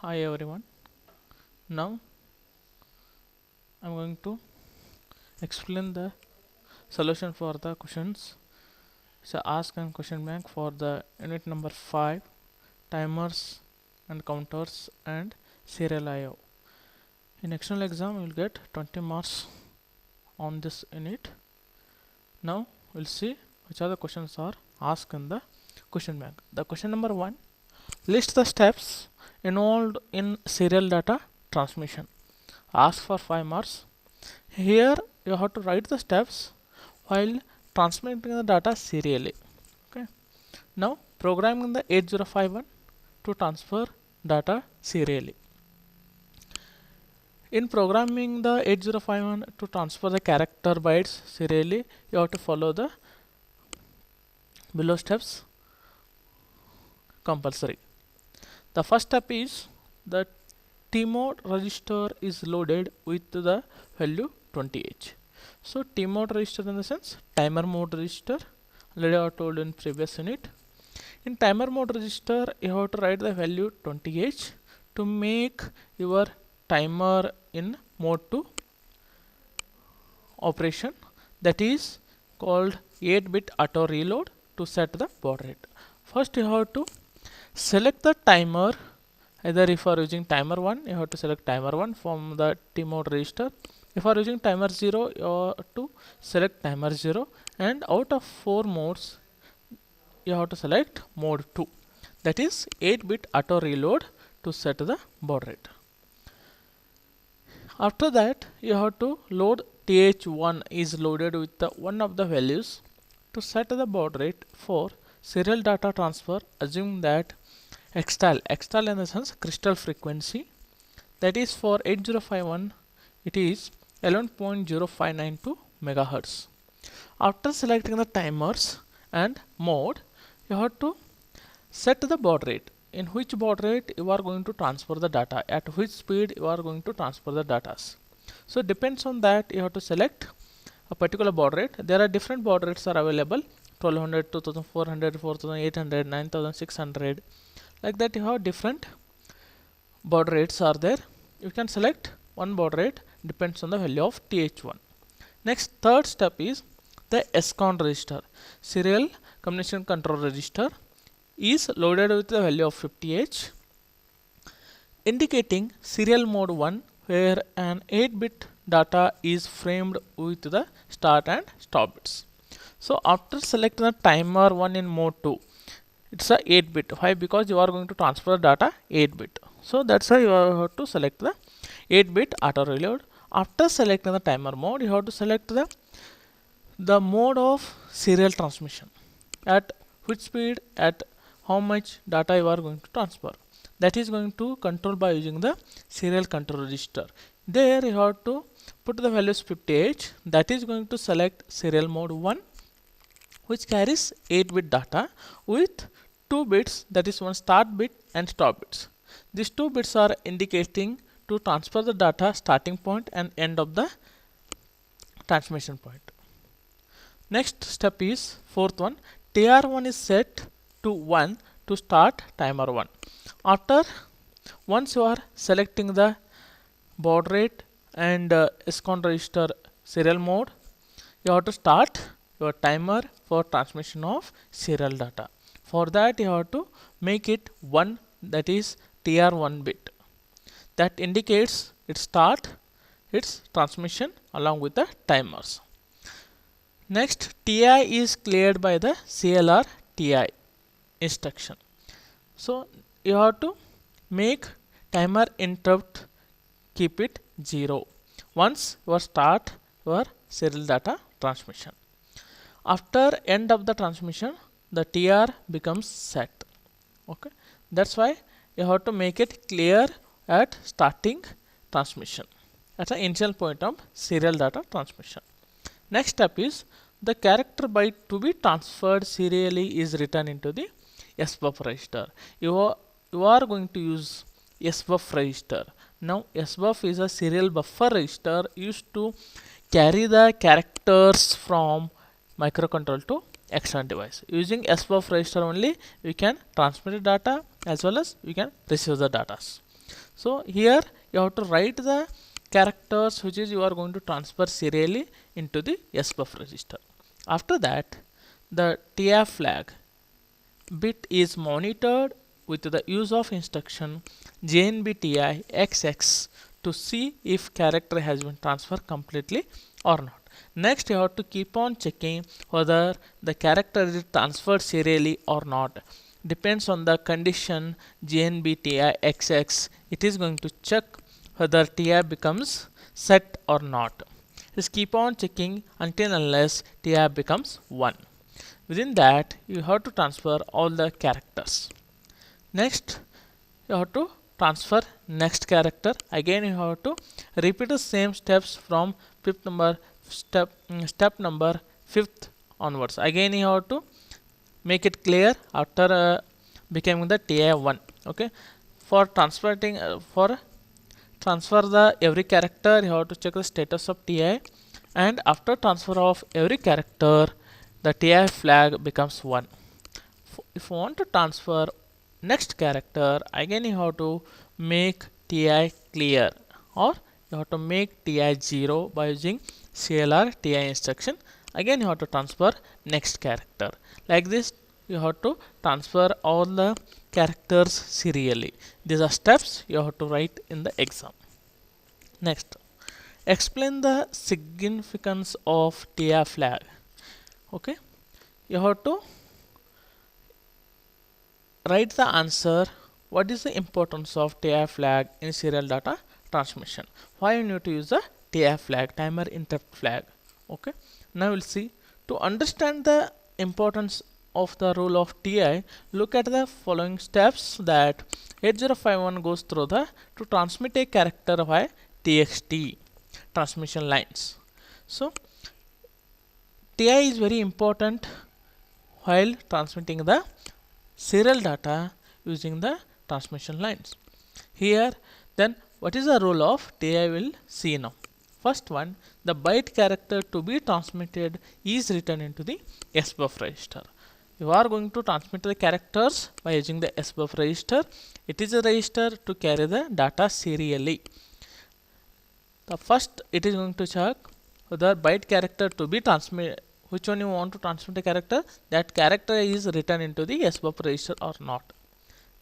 Hi everyone. Now I'm going to explain the solution for the questions. So ask and question bank for the unit number 5, timers and counters and serial IO. In external exam you will get 20 marks on this unit. Now we'll see which are the questions are asked in the question bank. The question number 1, list the steps involved in serial data transmission. Ask for 5 marks. Here you have to write the steps while transmitting the data serially. Okay. Now programming the 8051 to transfer data serially. In programming the 8051 to transfer the character bytes serially, you have to follow the below steps compulsory. The first step is the T-mode register is loaded with the value 20H. So T-mode register in the sense timer mode register. Already I told in previous unit. In timer mode register, you have to write the value 20H to make your timer in mode 2 operation, that is called 8-bit auto reload to set the baud rate. First you have to select the timer. Either if you are using timer 1, you have to select timer 1 from the T mode register. If you are using timer 0, you have to select timer 0, and out of 4 modes you have to select mode 2, that is 8-bit auto reload to set the baud rate. After that you have to load TH1 is loaded with the one of the values to set the baud rate for serial data transfer, assuming that extal in the sense crystal frequency, that is for 8051 it is 11.0592 megahertz. After selecting the timers and mode, you have to set the baud rate, in which baud rate you are going to transfer the data, at which speed you are going to transfer the data. So depends on that you have to select a particular baud rate. There are different baud rates are available: 1200, 2400, 4800, 9600. Like that you have different baud rates are there. You can select one baud rate, depends on the value of TH1. Next, third step is the SCON register, serial communication control register, is loaded with the value of 50H, indicating serial mode 1, where an 8-bit data is framed with the start and stop bits. So after selecting the timer 1 in mode 2, it's a 8-bit. Why? Because you are going to transfer the data 8-bit. So that's why you have to select the 8-bit auto reload. After selecting the timer mode, you have to select the mode of serial transmission, at which speed, at how much data you are going to transfer. That is going to control by using the serial control register. There you have to put the values 50H, that is going to select serial mode 1, which carries 8-bit data with 2 bits, that is one start bit and stop bits. These 2 bits are indicating to transfer the data starting point and end of the transmission point. Next step is fourth one, TR1 is set to 1 to start timer 1. After once you are selecting the baud rate and SCON register serial mode, you have to start your timer for transmission of serial data. For that you have to make it 1, that is TR1 bit, that indicates its start, its transmission along with the timers. Next, TI is cleared by the CLR TI instruction. So you have to make timer interrupt, keep it 0 once you start your serial data transmission. After end of the transmission, the TR becomes set. Okay, that's why you have to make it clear at starting transmission, at the initial point of serial data transmission. Next step is the character byte to be transferred serially is written into the SBUF register. You are going to use SBUF register. Now SBUF is a serial buffer register used to carry the characters from microcontroller to external device. Using SBUF register only we can transmit the data as well as we can receive the data. So here you have to write the characters which is you are going to transfer serially into the SBUF register. After that, the TF flag bit is monitored with the use of instruction JNBTI XX to see if character has been transferred completely or not. Next, you have to keep on checking whether the character is transferred serially or not. Depends on the condition JNBTI XX. It is going to check whether TI becomes set or not. Just keep on checking until unless TI becomes 1. Within that, you have to transfer all the characters. Next, you have to transfer next character. Again, you have to repeat the same steps from step number 5th onwards. Again, you have to make it clear after becoming the TI1. Okay, for transfer the every character, you have to check the status of TI, and after transfer of every character, the TI flag becomes 1. If you want to transfer next character, again you have to make TI clear, or you have to make TI 0 by using CLR TI instruction. Again you have to transfer next character. Like this, you have to transfer all the characters serially. These are steps you have to write in the exam. Next, explain the significance of TI flag. Okay, you have to write the answer. What is the importance of TI flag in serial data transmission? Why you need to use the TI flag, timer interrupt flag? Okay, now we'll see. To understand the importance of the role of TI, look at the following steps that 8051 goes through to transmit a character via TXT transmission lines. So TI is very important while transmitting the serial data using the transmission lines. Here, then, what is the role of TI will see now. First one, the byte character to be transmitted is written into the SBUF register. You are going to transmit the characters by using the SBUF register. It is a register to carry the data serially. The first, it is going to check whether byte character to be transmitted, which one you want to transmit a character, that character is written into the SBUF register or not.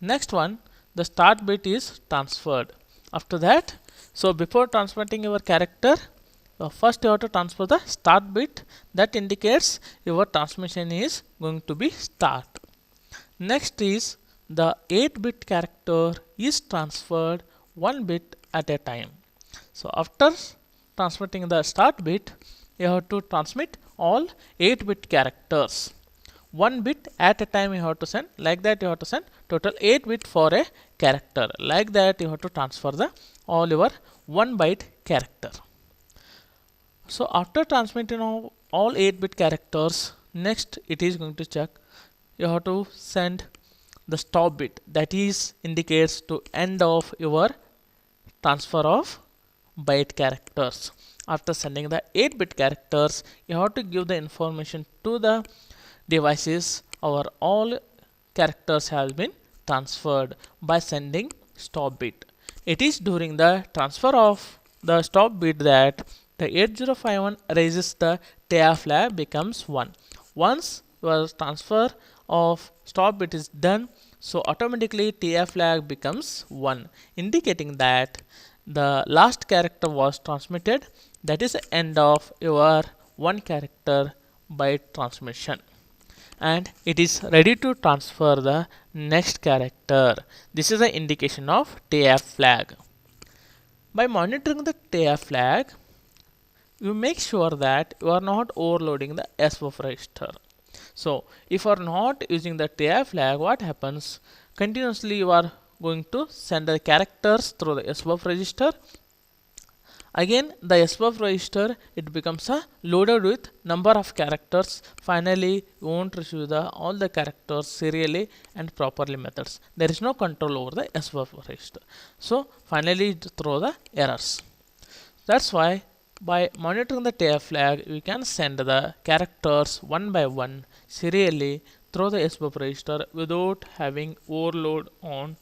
Next one, the start bit is transferred. After that, so before transmitting your character, first you have to transfer the start bit, that indicates your transmission is going to be start. Next is the 8-bit character is transferred 1 bit at a time. So after transmitting the start bit, you have to transmit all 8-bit characters. 1 bit at a time you have to send. Like that you have to send total 8 bit for a character. Like that you have to transfer the all your 1 byte character. So after transmitting all 8-bit characters, next it is going to check. You have to send the stop bit, that is indicates to end of your transfer of byte characters. After sending the 8-bit characters, you have to give the information to the devices our all characters have been transferred by sending stop bit. It is during the transfer of the stop bit that the 8051 raises the TI flag becomes 1. Once your transfer of stop bit is done, so automatically TI flag becomes 1, indicating that the last character was transmitted. That is the end of your 1 character byte transmission, and it is ready to transfer the next character. This is the indication of TI flag. By monitoring the TI flag, you make sure that you are not overloading the SBUF register. So if you are not using the TI flag, what happens? Continuously you are going to send the characters through the SBUF register. Again the SBUF register, it becomes loaded with number of characters. Finally you won't receive all the characters serially and properly methods. There is no control over the SBUF register. So finally it throw the errors. That's why by monitoring the TI flag, we can send the characters one by one serially through the SBUF register without having overload on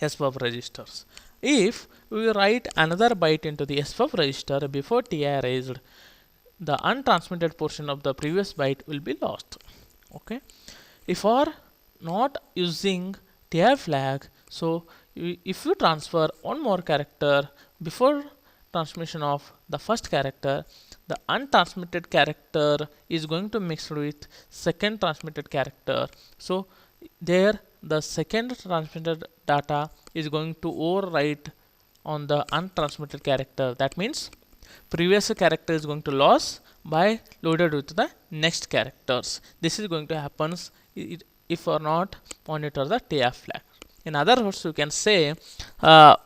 SBUF registers. If we write another byte into the SBUF register before TI raised, the untransmitted portion of the previous byte will be lost. Okay. If we are not using TI flag, so if you transfer one more character before transmission of the first character, the untransmitted character is going to mix with second transmitted character. So there the second transmitted data is going to overwrite on the untransmitted character. That means previous character is going to lose by loaded with the next characters. This is going to happen if or not monitor the TF flag. In other words, you can say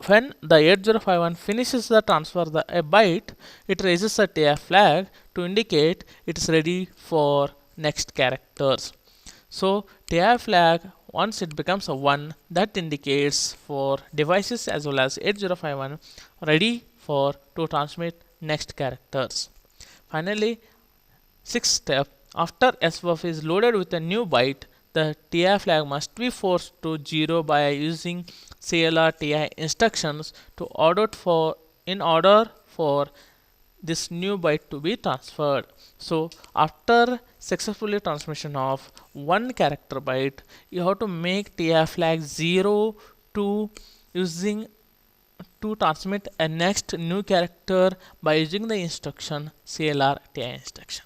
when the 8051 finishes the transfer a byte, it raises a TF flag to indicate it is ready for next characters. So TF flag, once it becomes a 1, that indicates for devices as well as 8051 ready for to transmit next characters. Finally, sixth step, after SBUF is loaded with a new byte, the TI flag must be forced to 0 by using CLR TI instructions to in order for this new byte to be transferred. So after successfully transmission of one character byte, you have to make TI flag 0 to using to transmit a next new character by using the instruction CLR TI instruction.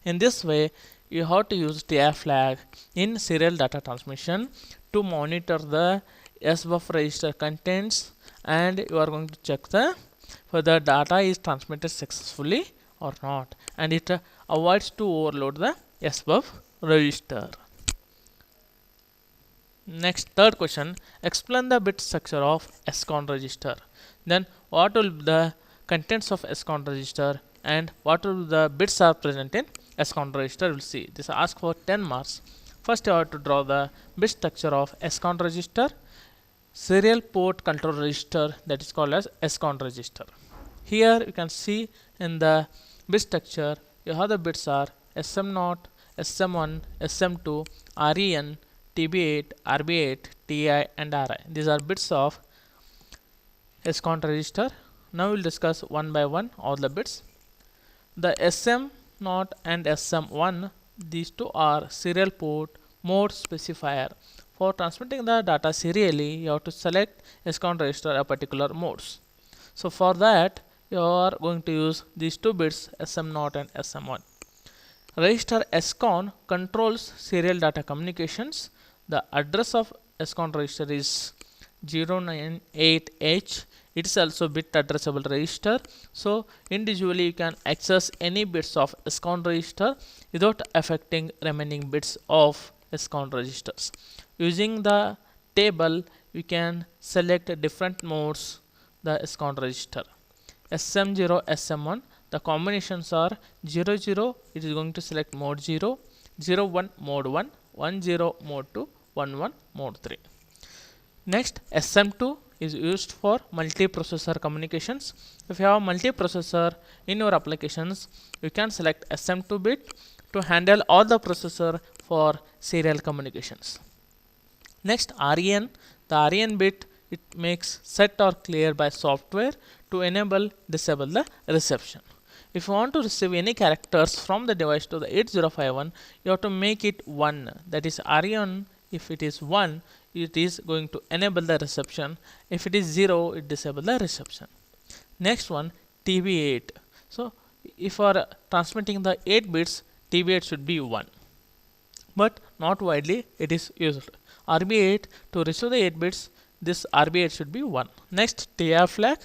In this way, you have to use TI flag in serial data transmission to monitor the SBUF register contents, and you are going to check whether data is transmitted successfully or not, and it avoids to overload the SBUF register. Next, third question, explain the bit structure of SCON register. Then what will be the contents of SCON register and what will the bits are present in SCON register? We'll see. This asks for 10 marks. First, you have to draw the bit structure of SCON register, serial port control register, that is called as SCON register. Here you can see in the bit structure, you have the bits are SM0, SM1, SM2, REN, TB8, RB8, TI and RI. These are bits of SCON register. Now we'll discuss one by one all the bits. The SM0 and SM1, these two are serial port mode specifier. For transmitting the data serially, you have to select SCON register a particular modes. So for that, you are going to use these two bits SM0 and SM1. Register SCON controls serial data communications. The address of SCON register is 098H. It is also bit addressable register. So individually you can access any bits of SCON register without affecting remaining bits of SCON registers. Using the table, we can select different modes the SCON register. SM0, SM1, the combinations are 00, it is going to select mode 0, 01 mode 1, 10 mode 2, 11 mode 3. Next, SM2 is used for multiprocessor communications. If you have multiprocessor in your applications, you can select SM2 bit to handle all the processor for serial communications. Next, REN, the REN bit, it makes set or clear by software to enable disable the reception. If you want to receive any characters from the device to the 8051, you have to make it 1, that is REN. If it is 1, it is going to enable the reception. If it is 0, it disable the reception. Next one, TB8. So if you are transmitting the 8 bits, TB8 should be 1, but not widely it is used. RB8, to receive the 8 bits, this RB8 should be 1. Next, TR flag.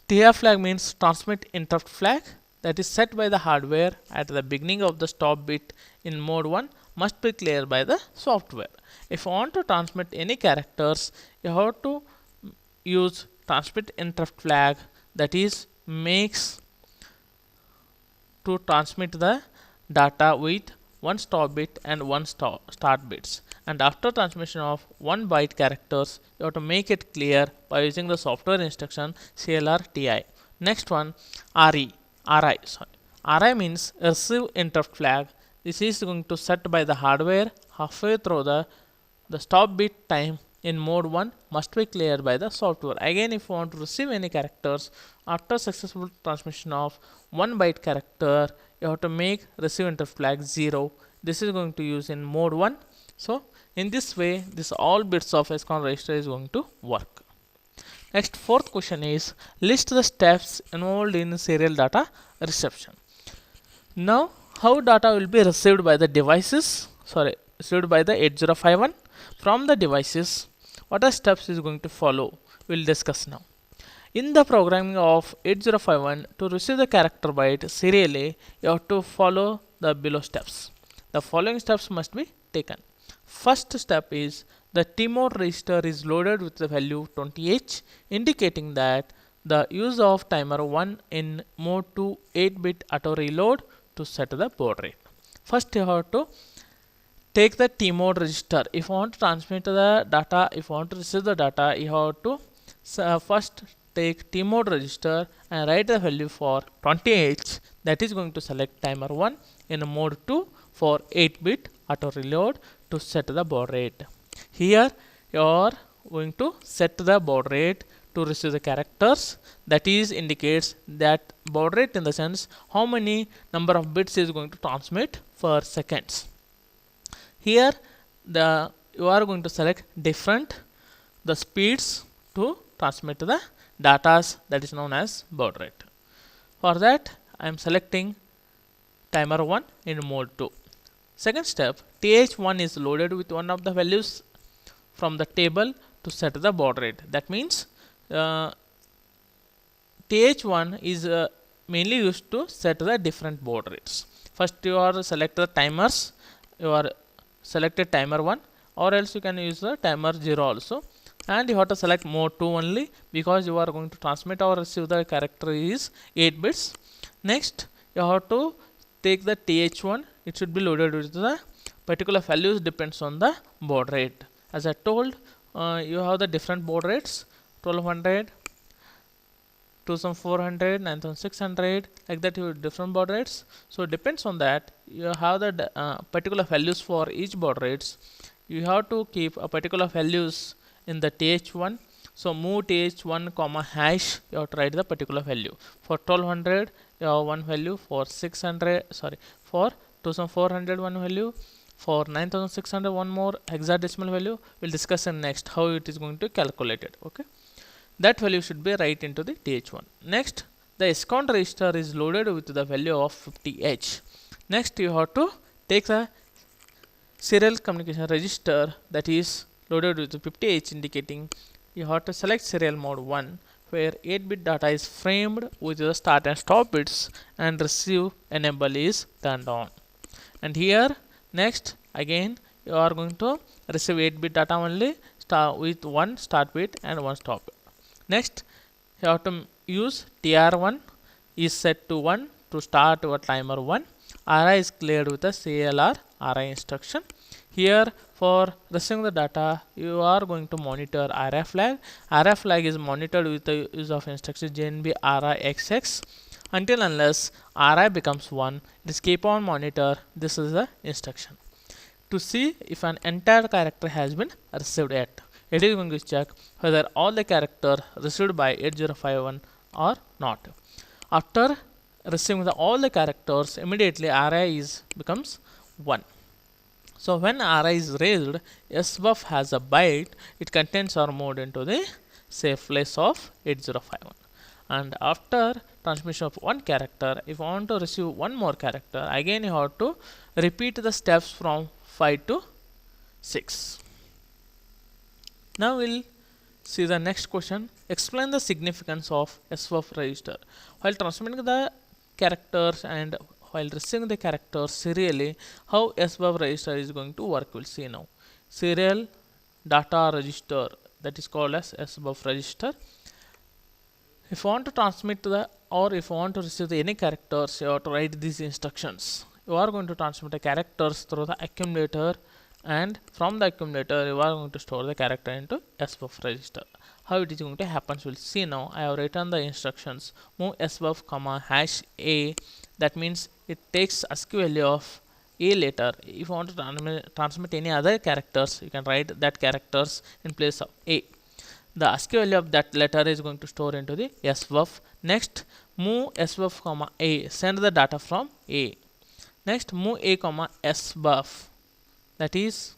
TR flag means transmit interrupt flag, that is set by the hardware at the beginning of the stop bit in mode 1 must be cleared by the software. If you want to transmit any characters, you have to use transmit interrupt flag, that is makes to transmit the data with one stop bit and one start bits, and after transmission of 1 byte characters, you have to make it clear by using the software instruction CLR TI. Next one, RI. RI means receive interrupt flag. This is going to set by the hardware halfway through the stop bit time in mode 1 must be cleared by the software. Again, if you want to receive any characters after successful transmission of 1 byte character, you have to make receive enter flag 0. This is going to use in mode 1. So in this way, this all bits of SCON register is going to work. Next, fourth question is list the steps involved in serial data reception. Now, how data will be received by the devices, received by the 8051 from the devices, what are steps is going to follow, we'll discuss now. In the programming of 8051, to receive the character byte serially, you have to follow the below steps. The following steps must be taken. First step is the TMOD register is loaded with the value 20H, indicating that the use of timer 1 in mode 2 8-bit auto reload to set the baud rate. First, you have to take the TMOD register. If you want to transmit the data, if you want to receive the data, you have to first take TMOD register and write the value for 20H, that is going to select timer 1 in mode 2 for 8-bit auto reload to set the baud rate. Here you are going to set the baud rate to receive the characters, that is indicates that baud rate in the sense how many number of bits is going to transmit per seconds. Here you are going to select different the speeds to transmit the data, that is known as baud rate. For that, I am selecting timer 1 in mode 2. Second step, TH1 is loaded with one of the values from the table to set the baud rate. That means TH1 is mainly used to set the different baud rates. First, you are select the timers, you are selected timer 1, or else you can use the timer 0 also, and you have to select mode 2 only because you are going to transmit or receive the character is 8 bits. Next, you have to take the TH1, it should be loaded with the particular values depends on the baud rate. As I told, you have the different baud rates, 1200, 2400, 9600, like that, you have different baud rates. So it depends on that, you have the particular values for each baud rates. You have to keep a particular values in the TH1. So move TH1 comma hash, you have to write the particular value. For 1200 you have one value, for 600 for 2400 one value, for 9600 one more hexadecimal value. We'll discuss in next how it is going to calculate it. Okay, that value should be right into the TH1. Next, the SCON register is loaded with the value of 50H. Next, you have to take the serial communication register that is loaded with 50H, indicating you have to select serial mode 1 where 8-bit data is framed with the start and stop bits and receive enable is turned on. And here next again you are going to receive 8-bit data only with one start bit and one stop bit. Next, you have to use TR1 is set to 1 to start your timer 1. RI is cleared with the CLR RI instruction. Here for receiving the data, you are going to monitor RI flag. RI flag is monitored with the use of instruction JNB RIXX until unless RI becomes 1. It is keep on monitor. This is the instruction to see if an entire character has been received yet. It is going to check whether all the characters received by 8051 or not. After receiving all the characters, immediately RI becomes 1. So when RI is raised, SBUF has a byte, it contains or moved into the safe place of 8051. And after transmission of one character, if you want to receive one more character, again you have to repeat the steps from 5 to 6. Now we'll see the next question. Explain the significance of SBUF register. While transmitting the characters and while receiving the characters serially, how SBUF register is going to work, we'll see now. Serial data register, that is called as SBUF register. If you want to transmit or if you want to receive any characters, you have to write these instructions. You are going to transmit the characters through the accumulator, and from the accumulator you are going to store the character into SBUF register. How it is going to happen, we'll see now. I have written the instructions. Move SBUF comma hash A, that means it takes ASCII value of A later. If you want to transmit any other characters, you can write that characters in place of A. The ASCII value of that letter is going to store into the SBUF. Next, move SBUF comma A, send the data from A. Next, move A comma SBUF, that is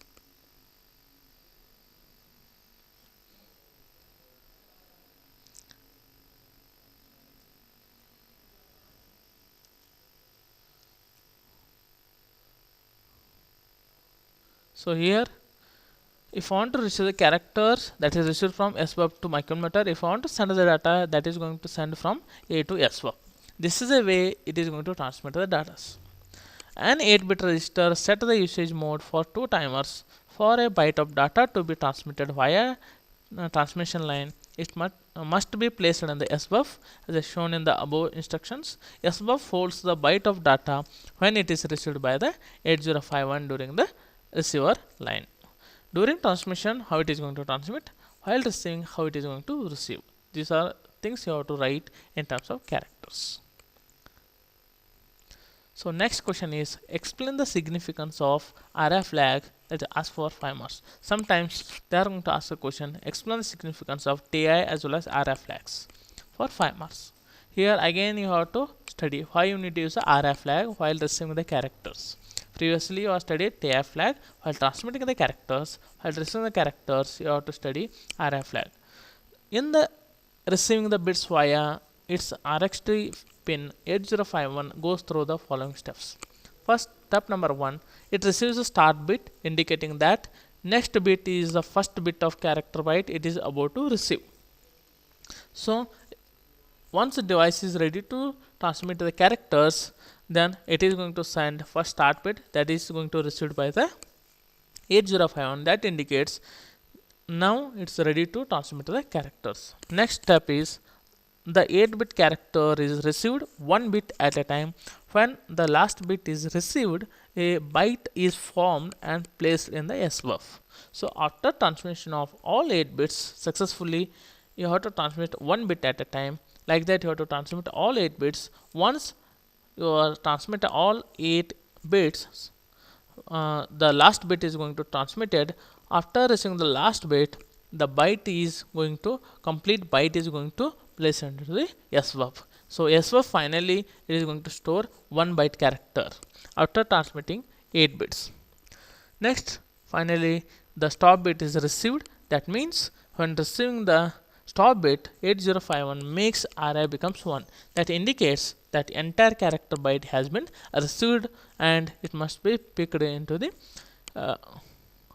so here if I want to receive the characters that is received from SBUF to micrometer, if I want to send the data, that is going to send from A to SBUF. This is a way it is going to transmit the data. An 8-bit register set the usage mode for 2 timers for a byte of data to be transmitted via transmission line. It must be placed in the SBUF as shown in the above instructions. SBUF holds the byte of data when it is received by the 8051 during the receiver line. During transmission, how it is going to transmit, while receiving, how it is going to receive. These are things you have to write in terms of characters. So next question is, explain the significance of RF flag that is asked for 5 marks. Sometimes they are going to ask a question, explain the significance of TI as well as RF flags for 5 marks. Here again you have to study why you need to use the RF flag while receiving the characters. Previously you have studied TI flag while transmitting the characters. While receiving the characters, you have to study RF flag. In the receiving the bits via its RxD pin 8051 goes through the following steps. First, step number 1, it receives a start bit indicating that next bit is the first bit of character byte it is about to receive. So once the device is ready to transmit the characters, then it is going to send first start bit that is going to received by the 8051. That indicates now it's ready to transmit the characters. Next step is the 8-bit character is received 1 bit at a time. When the last bit is received, a byte is formed and placed in the SBUF. So after transmission of all 8 bits successfully, you have to transmit 1 bit at a time. Like that you have to transmit all 8 bits. Once you transmit all 8 bits, the last bit is going to transmitted. After receiving the last bit, the byte is going to complete byte is going to place into the SBUF. So SBUF finally it is going to store 1 byte character after transmitting 8 bits. Next, finally the stop bit is received. That means when receiving the stop bit, 8051 makes RI becomes 1. That indicates that entire character byte has been received and it must be picked into the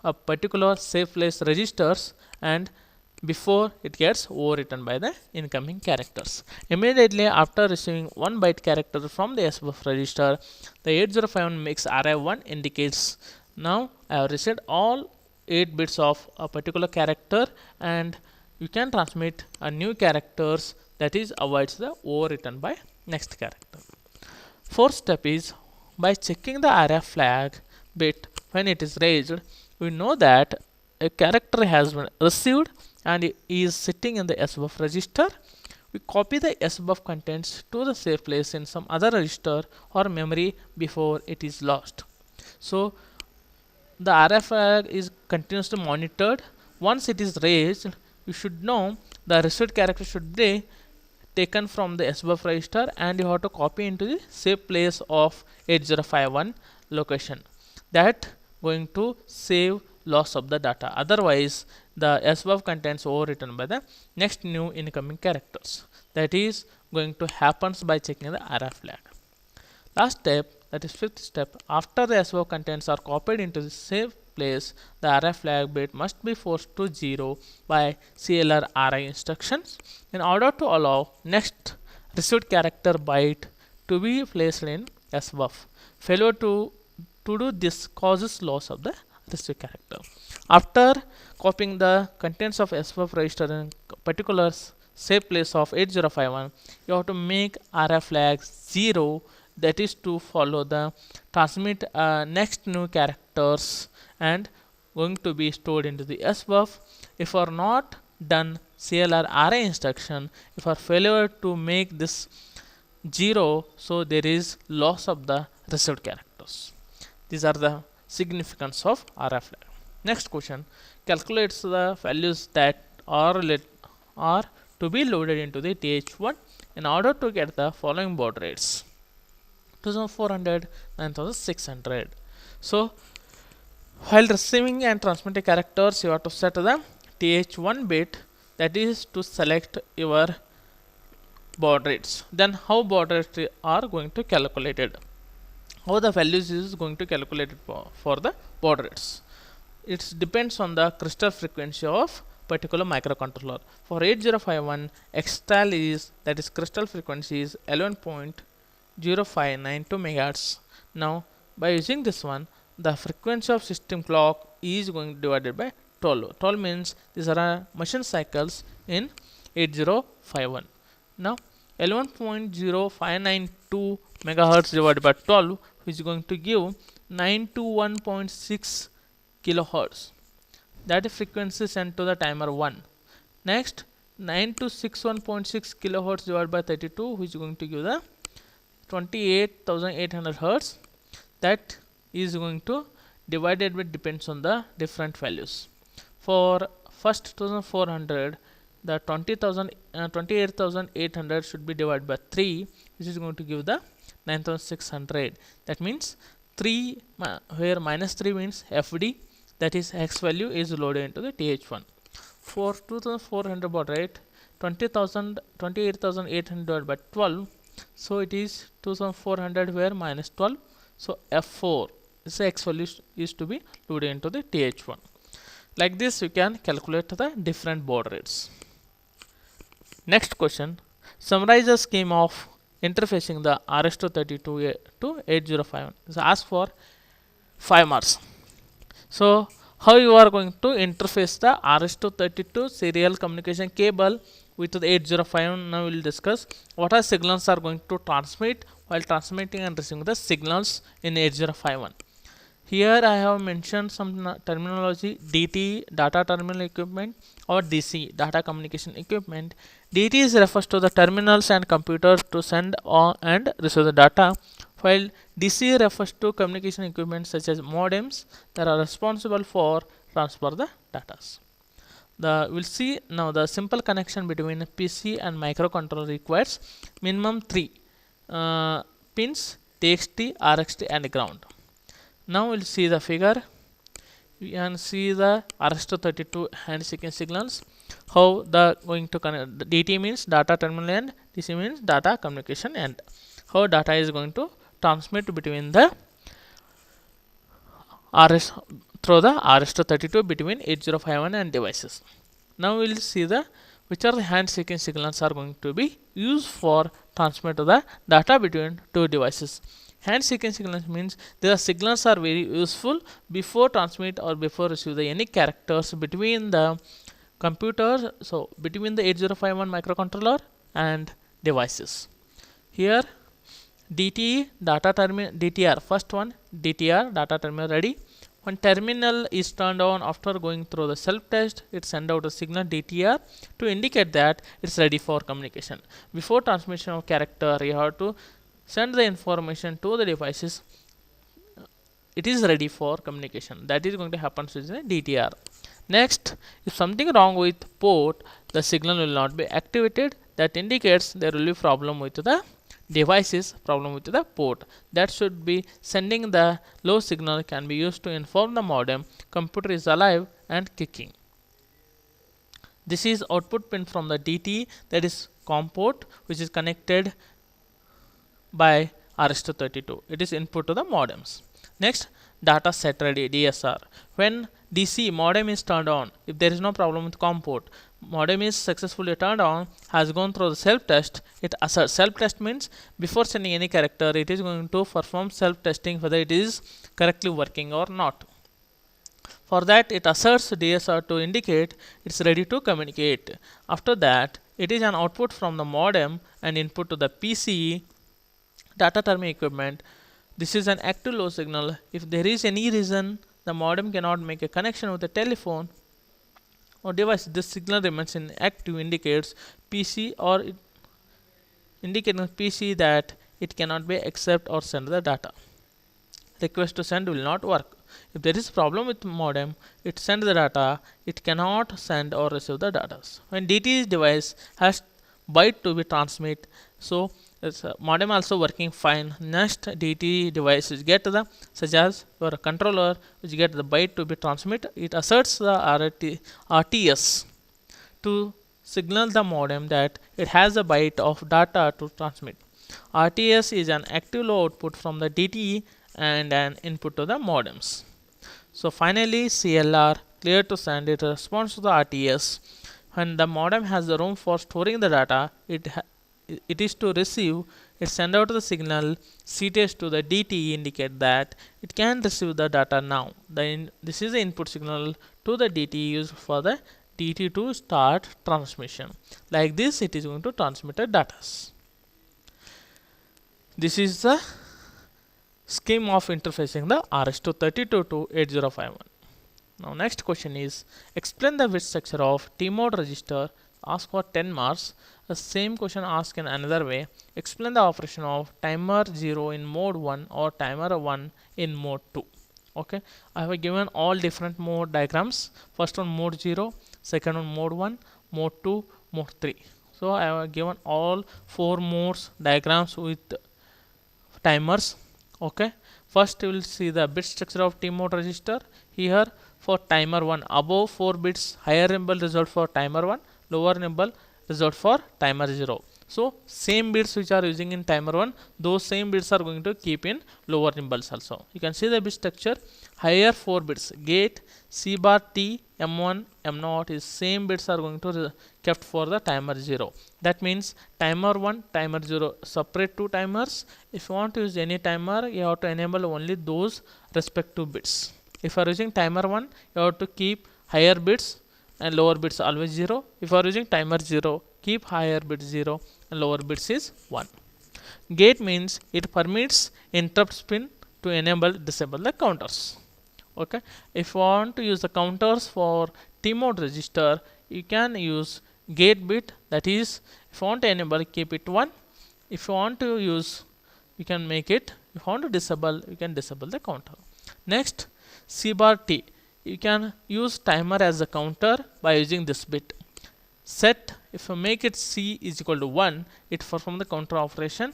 a particular safe place registers and before it gets overwritten by the incoming characters. Immediately after receiving 1 byte character from the SBUF register, the 8051 makes RI1 indicates now I have received all 8 bits of a particular character and you can transmit a new characters, that is avoids the overwritten by next character. Fourth step is by checking the RF flag bit when it is raised, we know that a character has been received and is sitting in the SBUF register. We copy the SBUF contents to the safe place in some other register or memory before it is lost. So the RF flag is continuously monitored. Once it is raised, you should know the received character should be taken from the SBUF register and you have to copy into the safe place of 8051 location. That going to save loss of the data. Otherwise, the SBUF contents overwritten by the next new incoming characters. That is going to happens by checking the RF flag. Last step, that is fifth step, after the SBUF contents are copied into the safe place, the RF flag bit must be forced to 0 by CLR RI instructions in order to allow next received character byte to be placed in SBUF. Failure to do this causes loss of the received character. After copying the contents of SBUF register in particular safe place of 8051, you have to make RF flag 0, that is to follow the transmit next new characters and going to be stored into the SBUF. If are not done CLR RI instruction, if are failure to make this 0, so there is loss of the received characters. These are the significance of RF lag. Next question calculates the values that are to be loaded into the TH1 in order to get the following baud rates: 2400, 9600. So while receiving and transmitting characters, you have to set the TH1 bit, that is to select your baud rates. Then how baud rates are going to calculated? How the values is going to calculate it for the baud rates? It depends on the crystal frequency of particular microcontroller. For 8051, Xtal is, that is crystal frequency is 11.0592 MHz. Now by using this one, the frequency of system clock is going to divided by 12. 12 means these are machine cycles in 8051. Now 11.0592 megahertz divided by 12, which is going to give 921.6 kilohertz. That is frequency sent to the timer 1. Next 9261.6 kilohertz divided by 32, which is going to give the 28,800 hertz. That is going to divided with depends on the different values. For first 2400, the 28,800 should be divided by 3, which is going to give the 9,600. That means 3 where minus 3 means FD, that is X value is loaded into the TH1. For 2400 baud rate, 28,800 divided by 12, so it is 2400 where minus 12, so F4 is the X value is to be loaded into the TH1. Like this you can calculate the different baud rates. Next question, summarize the scheme of interfacing the RS-232 to 8051. So ask for 5 marks. So how you are going to interface the RS-232 serial communication cable with the 8051? Now we will discuss what are signals are going to transmit while transmitting and receiving the signals in 8051. Here I have mentioned some terminology: DT, data terminal equipment, or DC, data communication equipment. DT refers to the terminals and computers to send and receive the data, while DC refers to communication equipment such as modems that are responsible for transfer the data. We'll see now the simple connection between PC and microcontroller requires minimum 3 pins: TXT, RXT, and ground. Now we'll see the figure. You can see the RS-232 handshaking signals. How the going to connect? The DT means data terminal end, DC means data communication end. How data is going to transmit between the RS through the RS-232 between 8051 and devices. Now we will see the which are the handshaking signals are going to be used for transmit the data between two devices. Handshaking signals means the signals are very useful before transmit or before receive the any characters between the computers, so between the 8051 microcontroller and devices. Here DT, data terminal, DTR, first one DTR, data terminal ready. When terminal is turned on after going through the self test, it send out a signal DTR to indicate that it's ready for communication. Before transmission of character, you have to send the information to the devices. It is ready for communication. That is going to happen with the DTR. Next, if something wrong with port, the signal will not be activated. That indicates there will be problem with the devices, problem with the port. That should be sending the low signal can be used to inform the modem computer is alive and kicking. This is output pin from the DT, that is COM port, which is connected by RS-232. It is input to the modems. Next, data set ready, DSR. When DC modem is turned on, if there is no problem with COM port, modem is successfully turned on, has gone through the self test, it asserts. Self test means before sending any character, it is going to perform self testing whether it is correctly working or not. For that, it asserts DSR to indicate it's ready to communicate. After that, it is an output from the modem and input to the PC data terminal equipment. This is an active low signal. If there is any reason the modem cannot make a connection with the telephone or device, this signal remains inactive, indicates PC or indicating PC that it cannot be accept or send the data. request to send will not work. If there is problem with modem, it sends the data, it cannot send or receive the data. When DTE device has byte to be transmit, so modem also working fine. Next DTE device which get the, such as your controller which get the byte to be transmit, it asserts the RTS to signal the modem that it has a byte of data to transmit. RTS is an active low output from the DTE and an input to the modems. So finally CLR clear to send, it responds to the RTS. When the modem has the room for storing the data, it is to receive, it send out the signal CTS to the DTE, indicate that it can receive the data now. This is the input signal to the DTE used for the DTE to start transmission. Like this it is going to transmit the data. This is the scheme of interfacing the RS-232 to 8051. Now next question is, explain the bit structure of T mode register. Ask for 10 marks. The same question asked in another way. Explain the operation of timer 0 in mode 1 or timer 1 in mode 2. Okay, I have given all different mode diagrams. First one mode 0, second one mode 1, mode 2, mode 3. So I have given all 4 modes diagrams with timers. Okay, first we will see the bit structure of T mode register. Here for timer 1, above 4 bits, higher nimble result for timer 1, lower nimble result for timer 0. So same bits which are using in timer 1, those same bits are going to keep in lower nimbles also. You can see the bit structure. Higher 4 bits, gate, C bar, T, M1, M0 is same bits are going to kept for the timer 0. That means timer 1, timer 0 separate 2 timers. If you want to use any timer, you have to enable only those respective bits. If you are using timer 1, you have to keep higher bits and lower bits always 0. If you are using timer 0, keep higher bits 0 and lower bits is 1. Gate means it permits interrupt pin to enable disable the counters. Okay, if you want to use the counters for T mode register, you can use gate bit, that is if you want to enable, keep it 1. If you want to use, you can make it, if you want to disable, you can disable the counter. Next C bar T, you can use timer as a counter by using this bit. Set, if you make it C is equal to 1, it perform the counter operation.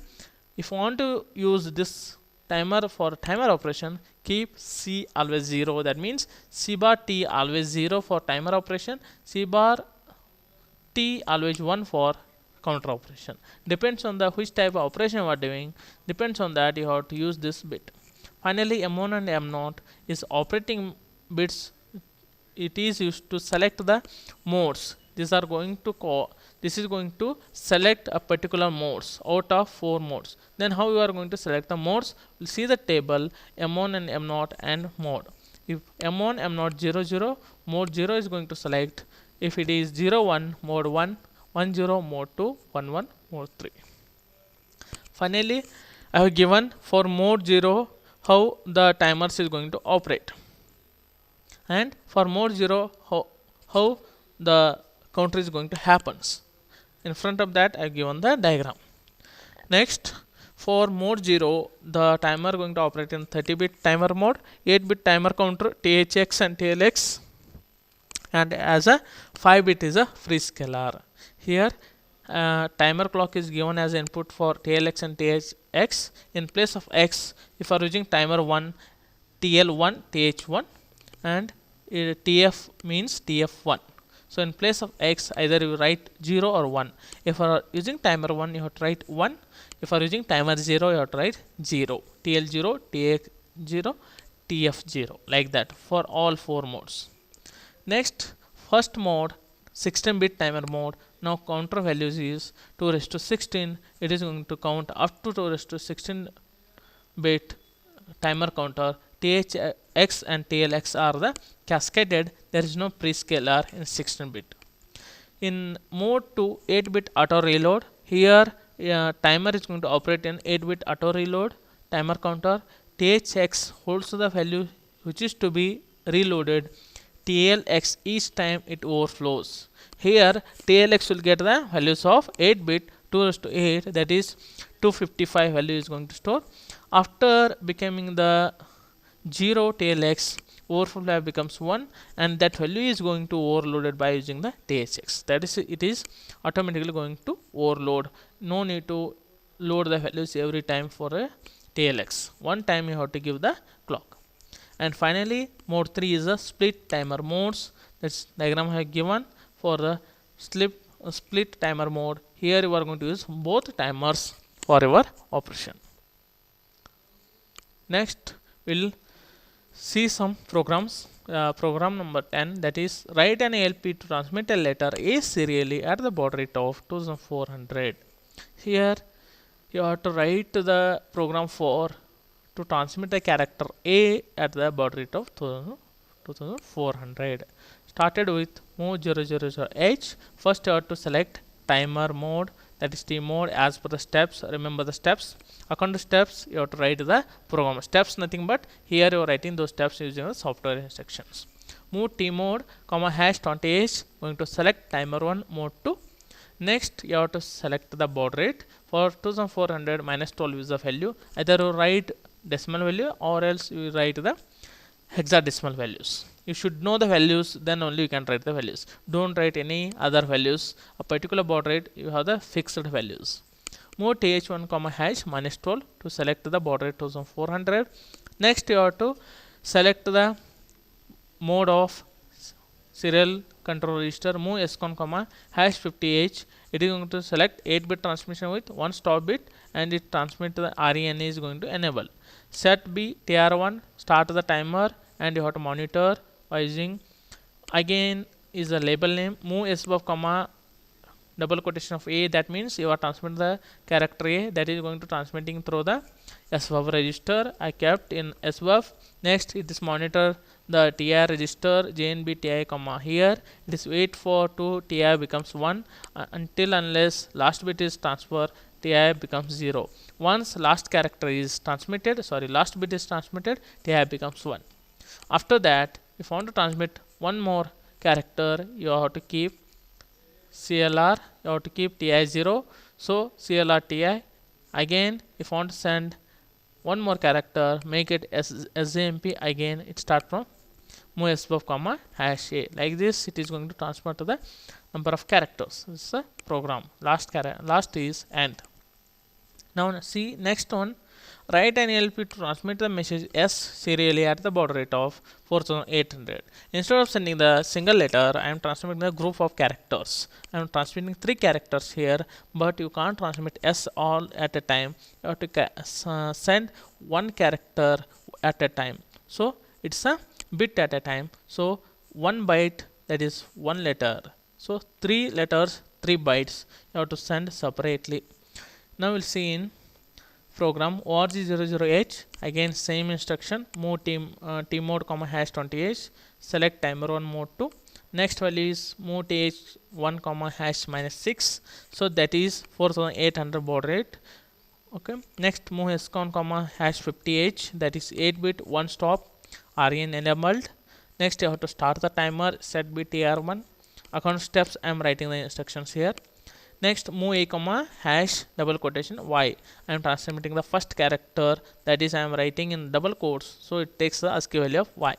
If you want to use this timer for timer operation, keep C always 0. That means C bar T always 0 for timer operation, C bar T always 1 for counter operation. Depends on the which type of operation you are doing, depends on that you have to use this bit. Finally M1 and M0 is operating bits. It is used to select the modes. These are going to this is going to select a particular modes out of 4 modes. Then how you are going to select the modes? We'll see the table M1 and M0 and mode. If M1, M0, 0, 0, mode 0 is going to select. If it is 0, 1, mode 1, 1, 0, mode 2, 1, 1, mode 3. Finally, I have given for mode 0 how the timers is going to operate, and for mode 0 how the counter is going to happens. In front of that I have given the diagram. Next for mode 0, the timer going to operate in 30-bit timer mode, 8-bit timer counter THX and TLX, and as a 5-bit is a free scalar. Here timer clock is given as input for TLX and THX. In place of X, if you are using timer 1, TL1, TH1, and TF means TF1. So in place of X, either you write 0 or 1. If you are using timer 1, you have to write 1. If you are using timer 0, you have to write 0. TL0, TX0, TF0, like that for all 4 modes. Next, first mode, 16-bit timer mode. Now counter values is 2 raised to 16. It is going to count up to 2 raised to 16-bit timer counter. THX and TLX are the cascaded. There is no prescaler in 16-bit. In mode 2, 8-bit auto reload. Here timer is going to operate in 8-bit auto reload timer counter. THX holds the value which is to be reloaded. TLX each time it overflows. Here TLX will get the values of 8-bit 2 raised to 8, that is 255 value is going to store. After becoming the 0 TLX, overflow flag becomes 1, and that value is going to overloaded by using the THX. That is, it is automatically going to overload. No need to load the values every time for a TLX. One time you have to give the clock. And finally, mode 3 is the split timer modes. That's diagram I have given for the split timer mode. Here you are going to use both timers for your operation. Next, we'll see some programs. Program number 10, that is write an ALP to transmit a letter A serially at the baud rate of 2400. Here you have to write the program for to transmit a character A at the baud rate of 2400. Started with move 000H. First you have to select timer mode, that is T mode, as per the steps. Remember the steps. According to steps, you have to write the program. Steps nothing but here you are writing those steps using the software instructions. Move T mode, comma hash 20H, going to select timer 1 mode 2. Next you have to select the baud rate. For 2400 minus 12 is the value. Either you write decimal value or else you write the hexadecimal values. You should know the values, then only you can write the values. Don't write any other values. A particular baud rate, you have the fixed values. Move th1 comma hash minus 12 to select the baud rate 2400. Next you have to select the mode of serial control register. Move s1 comma hash 50h. It is going to select 8-bit transmission with 1 stop bit, and it transmit the REN is going to enable. Set B TR1, start the timer, and you have to monitor by using, again is the label name. Move sbuf comma double quotation of A, that means you are transmitting the character A, that is going to transmitting through the sbuf register. I kept in sbuf. Next it is monitor the TR register JNB TI comma. Here it is wait for to TI becomes 1 until unless last bit is transfer, TI becomes 0. Once last character is transmitted, last bit is transmitted, TI becomes 1. After that, if you want to transmit one more character, you have to keep CLR, you have to keep TI 0. So CLR TI. Again, if you want to send one more character, make it SJMP. Again, it start from move sbuf comma hash A. Like this, it is going to transfer to the number of characters. This is a program. Last is AND. Now see next one. Write an ALP to transmit the message S serially at the baud rate of 4800. Instead of sending the single letter, I am transmitting the group of characters. I am transmitting 3 characters here, but you can't transmit S all at a time. You have to send one character at a time. So it's a bit at a time. So 1 byte, that is 1 letter. So 3 letters, 3 bytes you have to send separately. Now we'll see in program org00h. Again same instruction. Move t mode comma hash 20h. Select timer 1 mode 2. Next value is move th1 comma hash minus 6. So that is 4800 baud rate. Okay. Next move scon comma hash 50h. That is 8-bit 1 stop REN enabled. Next you have to start the timer. Set bit TR1. Account steps, I am writing the instructions here. Next move a comma hash double quotation y. I am transmitting the first character, that is I am writing in double quotes, so it takes the ASCII value of y,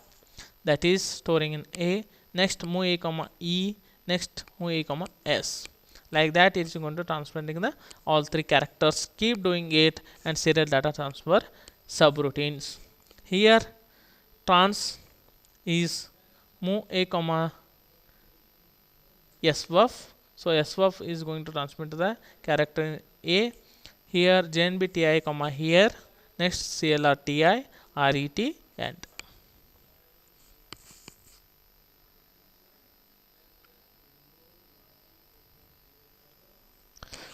that is storing in A. Next move a comma e. Next move a comma s. Like that it is going to transmitting the all 3 characters. Keep doing it and serial data transfer subroutines. Here trans is move a comma sbuf. So sbuf is going to transmit the character in A. Here JNB TI comma here. Next CLR TI RET AND.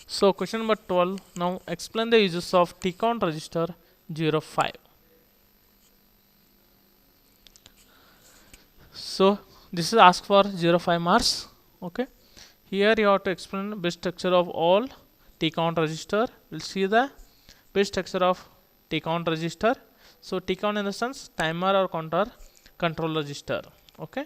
So question number 12. Now explain the uses of T-count register 05. So this is asked for 05 marks. Okay. Here you have to explain bit structure of all T-count register. We'll see the bit structure of T-count register. So T-count in the sense timer or counter control register. Okay,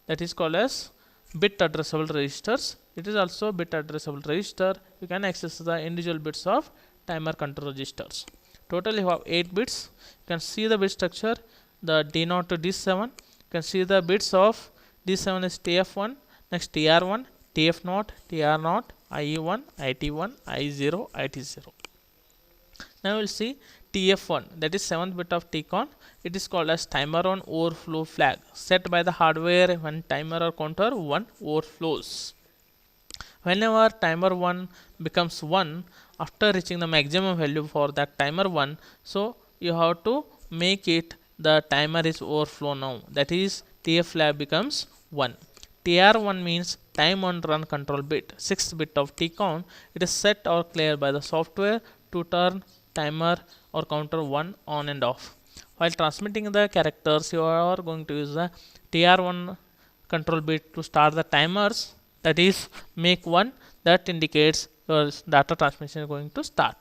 that is called as bit addressable registers. It is also bit addressable register. You can access the individual bits of timer control registers. Total you have 8 bits. You can see the bit structure. the D0 to D7. You can see the bits of D7 is TF1, next TR1, TF0, TR0, IE1, IT1, I0, IT0. Now we will see TF1, that is 7th bit of TCON. It is called as timer on overflow flag, set by the hardware when timer or counter 1 overflows. Whenever timer 1 becomes 1 after reaching the maximum value for that timer 1, so you have to make it the timer is overflow now, that is TF flag becomes 1. TR1 means time on run control bit, 6th bit of TCON. It is set or cleared by the software to turn timer or counter 1 on and off. While transmitting the characters, you are going to use the TR1 control bit to start the timers, that is make 1, that indicates your data transmission is going to start.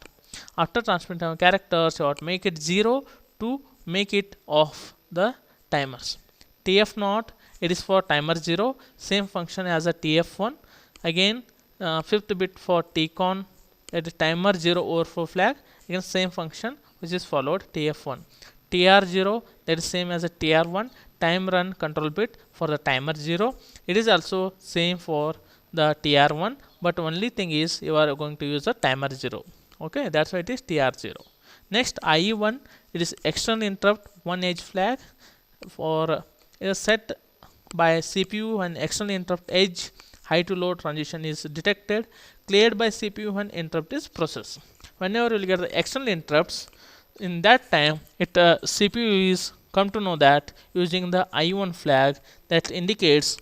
After transmitting characters, you have to make it 0 to make it off the timers. TF0, it is for timer 0, same function as a TF1. Again 5th bit for TCON, that is timer 0 overflow flag, again same function which is followed TF1. TR0, that is same as a TR1, time run control bit for the timer 0. It is also same for the TR1, but only thing is you are going to use the timer 0. Okay, that's why it is TR0. Next IE1, it is external interrupt 1 edge flag for it is set by CPU when external interrupt edge high to low transition is detected, cleared by CPU when interrupt is processed. Whenever you will get the external interrupts, in that time it CPU is come to know that using the IE1 flag that indicates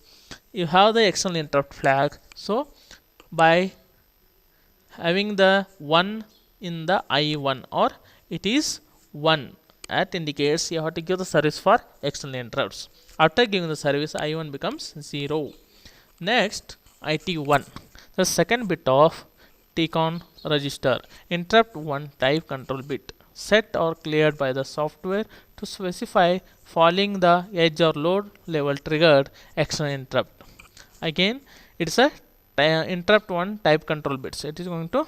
you have the external interrupt flag. So by having the 1 in the IE1 or it is 1, that indicates you have to give the service for external interrupts. After giving the service, IE1 becomes 0. Next IT1, the second bit of TCON register, interrupt 1 type control bit, set or cleared by the software to specify falling the edge or load level triggered external interrupt. Again it's a interrupt 1 type control bits, it is going to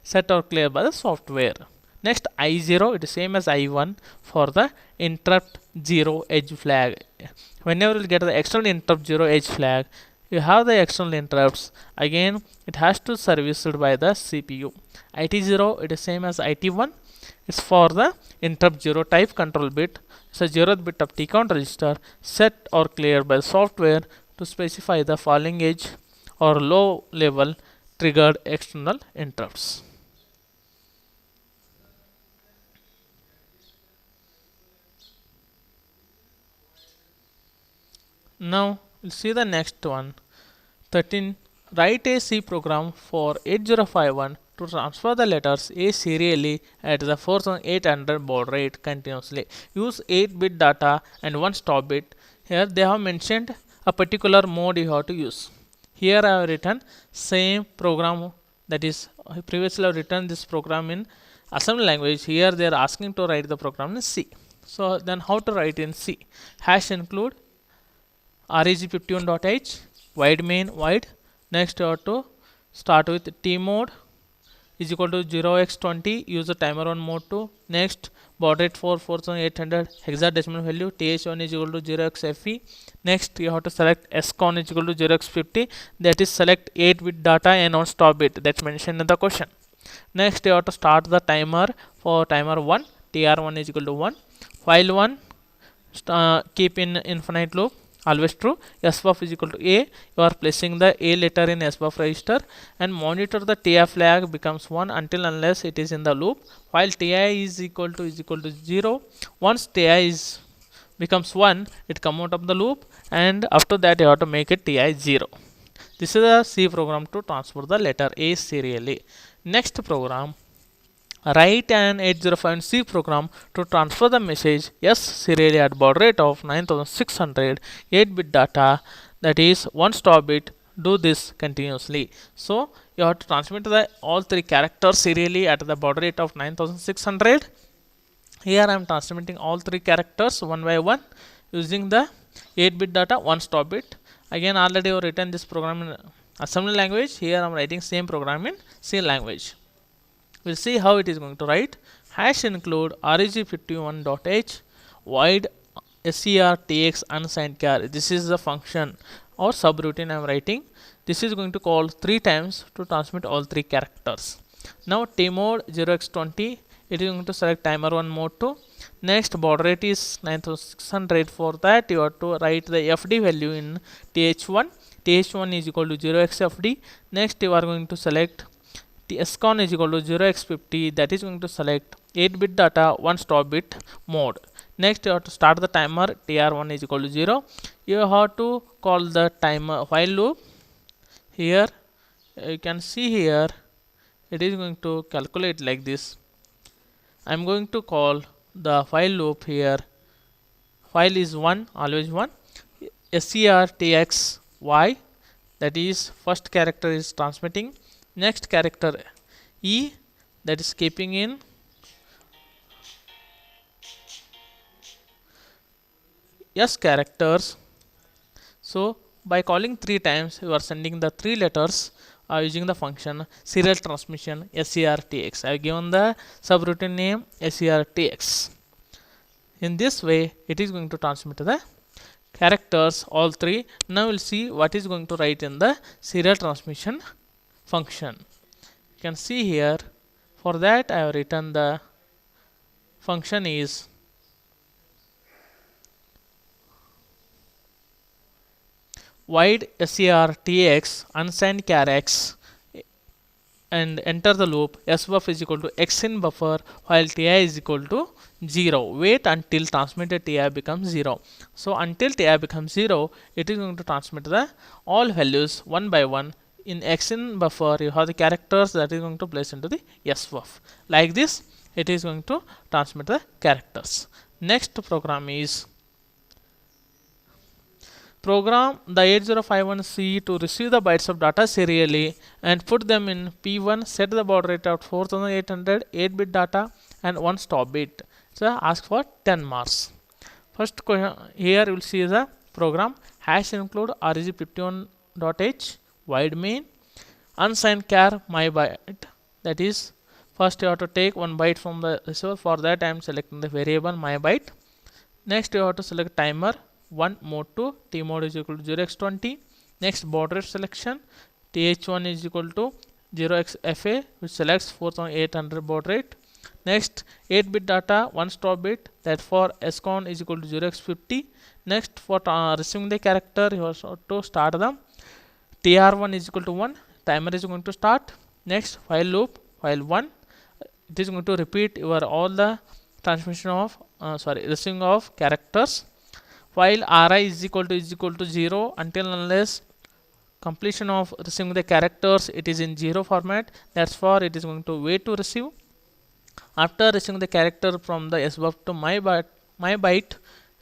set or clear by the software. Next I0, it is same as I1 for the interrupt 0 edge flag. Whenever you get the external interrupt 0 edge flag, you have the external interrupts, again it has to serviced by the CPU. IT0, it is same as IT1, it's for the interrupt 0 type control bit. It's a 0th bit of TCON register, set or cleared by the software to specify the falling edge or low level triggered external interrupts. Now we'll see the next one. 13. Write a C program for 8051 to transfer the letters A serially at the 4800 baud rate continuously. Use 8-bit data and 1 stop bit. Here they have mentioned a particular mode you have to use. Here I have written same program, that is previously I have written this program in assembly language. Here they are asking to write the program in C. So then how to write in C? Hash include reg51.h wide main wide. Next you have to start with T mode is equal to 0x20, use the timer on mode 2. Next baud rate for 4800 hexadecimal value, th1 is equal to 0xfe. Next you have to select scon is equal to 0x50, that is select 8-bit data and on stop bit, that's mentioned in the question. Next you have to start the timer for timer 1, tr1 is equal to 1. While 1 keep in infinite loop, always true. SBUF is equal to A, you are placing the A letter in SBUF register and monitor the TI flag becomes 1 until unless it is in the loop, while TI is equal to 0. Once TI becomes 1, it come out of the loop, and after that you have to make it TI 0. This is a C program to transfer the letter A serially. Next program, write an 8051 C program to transfer the message S serially at baud rate of 9600 8-bit data, that is 1 stop bit. Do this continuously. So you have to transmit the all 3 characters serially at the baud rate of 9600. Here I am transmitting all 3 characters one by one using the 8-bit data 1 stop bit. Again already I have written this program in assembly language. Here I am writing same program in C language. We'll see how it is going to write. Hash include reg51.h wide SCR-TX unsigned char. This is the function or subroutine I am writing. This is going to call 3 times to transmit all 3 characters. Now T mode 0x20, it is going to select timer 1 mode 2. Next baud rate is 9600. For that you have to write the FD value in TH1. TH1 is equal to 0x FD. Next you are going to select SCON is equal to 0x50, that is going to select 8-bit data 1 stop bit mode. Next you have to start the timer, TR1 is equal to 0. You have to call the timer while loop. Here you can see here it is going to calculate like this. I am going to call the while loop here. While is 1, always 1. SCR-TX Y, that is first character is transmitting. Next character E, that is keeping in S characters. So by calling 3 times you are sending the 3 letters using the function serial transmission SCR-TX. I have given the subroutine name SCR-TX. In this way it is going to transmit the characters all 3. Now we will see what is going to write in the serial transmission function. You can see here, for that I have written the function is void SCR-TX unsigned char x and enter the loop sbuff is equal to x in buffer while ti is equal to 0. Wait until transmitted ti becomes 0. So until ti becomes 0, it is going to transmit the all values one by one. In x in buffer you have the characters that is going to place into the sbuff. Like this it is going to transmit the characters. Next program is program the 8051C to receive the bytes of data serially and put them in P1. Set the baud rate at 4800, 8-bit data and 1 stop bit. So ask for 10 marks. First here you will see the program hash include reg51.h void main unsigned char my byte, that is first you have to take 1 byte from the receiver. For that I am selecting the variable my byte. Next you have to select timer 1 mode 2, T mode is equal to 0x20. Next baud rate selection, TH1 is equal to 0xFA, which selects 4800 baud rate. Next 8-bit data 1 stop bit, that for SCON is equal to 0x50. Next for receiving the character you have to start the TR1 is equal to 1, timer is going to start. Next while loop, while 1, it is going to repeat your all the transmission of receiving of characters. While ri is equal to 0 until unless completion of receiving the characters it is in 0 format. That's for it is going to wait to receive. After receiving the character from the sbuff to my byte,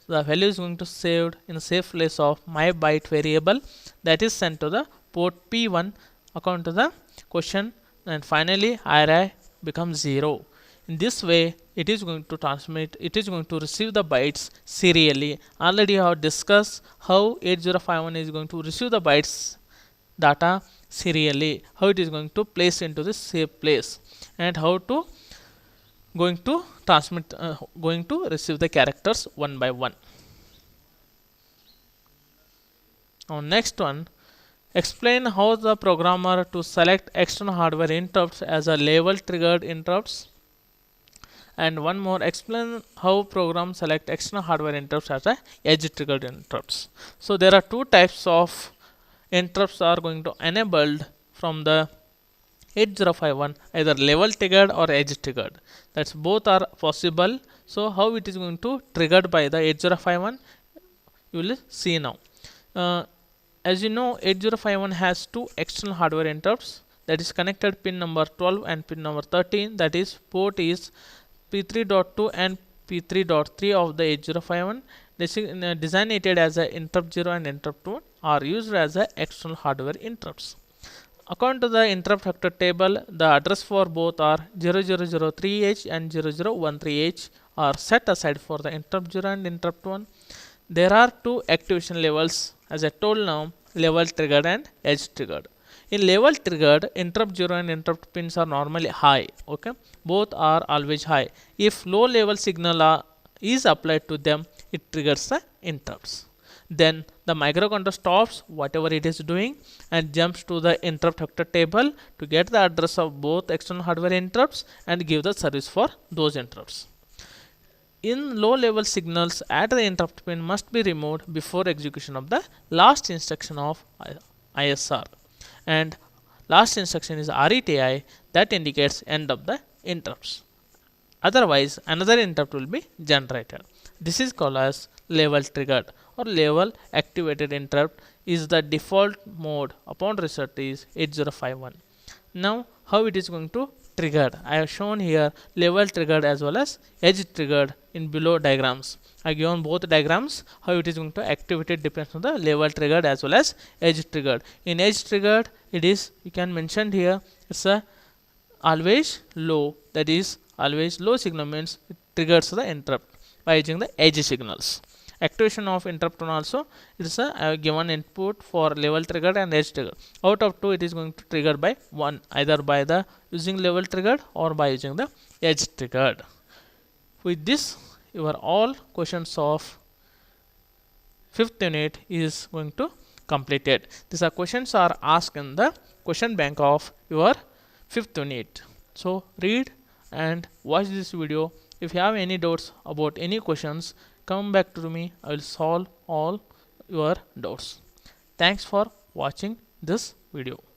the value is going to saved in safe place of my byte variable, that is sent to the port P1 according to the question, and finally ri becomes 0. In this way it is going to transmit, it is going to receive the bytes serially. Already I have discussed how 8051 is going to receive the bytes data serially, how it is going to place into the safe place, and how to going to transmit going to receive the characters one by one. Now next one, explain how the programmer to select external hardware interrupts as a level triggered interrupts. And one more, explain how program select external hardware interrupts as a edge triggered interrupts. So there are 2 types of interrupts are going to enabled from the 8051, either level triggered or edge triggered. That's both are possible. So how it is going to triggered by the 8051 you will see now. As you know, 8051 has 2 external hardware interrupts, that is connected pin number 12 and pin number 13, that is port is P3.2 and P3.3 of the 8051. Designated as a interrupt 0 and interrupt 1 are used as a external hardware interrupts. According to the interrupt vector table, the address for both are 0003H and 0013H are set aside for the interrupt 0 and interrupt 1. There are 2 activation levels, as I told now, level triggered and edge triggered. In level triggered, interrupt 0 and interrupt pins are normally high. Okay, both are always high. If low level signal is applied to them, it triggers the interrupts. Then the microcontroller stops whatever it is doing and jumps to the interrupt vector table to get the address of both external hardware interrupts and give the service for those interrupts. In low level signals at the interrupt pin must be removed before execution of the last instruction of ISR, and last instruction is RETI, that indicates end of the interrupts. Otherwise another interrupt will be generated. This is called as level triggered or level activated interrupt is the default mode upon reset is 8051. Now how it is going to triggered, I have shown here level triggered as well as edge triggered in below diagrams. I have given both diagrams. How it is going to activate it depends on the level triggered as well as edge triggered. In edge triggered, it is, you can mention here, it's a always low, that is always low signal means it triggers the interrupt by using the edge signals. Activation of interrupt on also, it is a I have given input for level triggered and edge triggered. Out of two, it is going to trigger by one, either by the using level triggered or by using the edge triggered. With this, your all questions of 5th unit is going to completed. These are questions are asked in the question bank of your 5th unit. So read and watch this video. If you have any doubts about any questions, come back to me. I will solve all your doubts. Thanks for watching this video.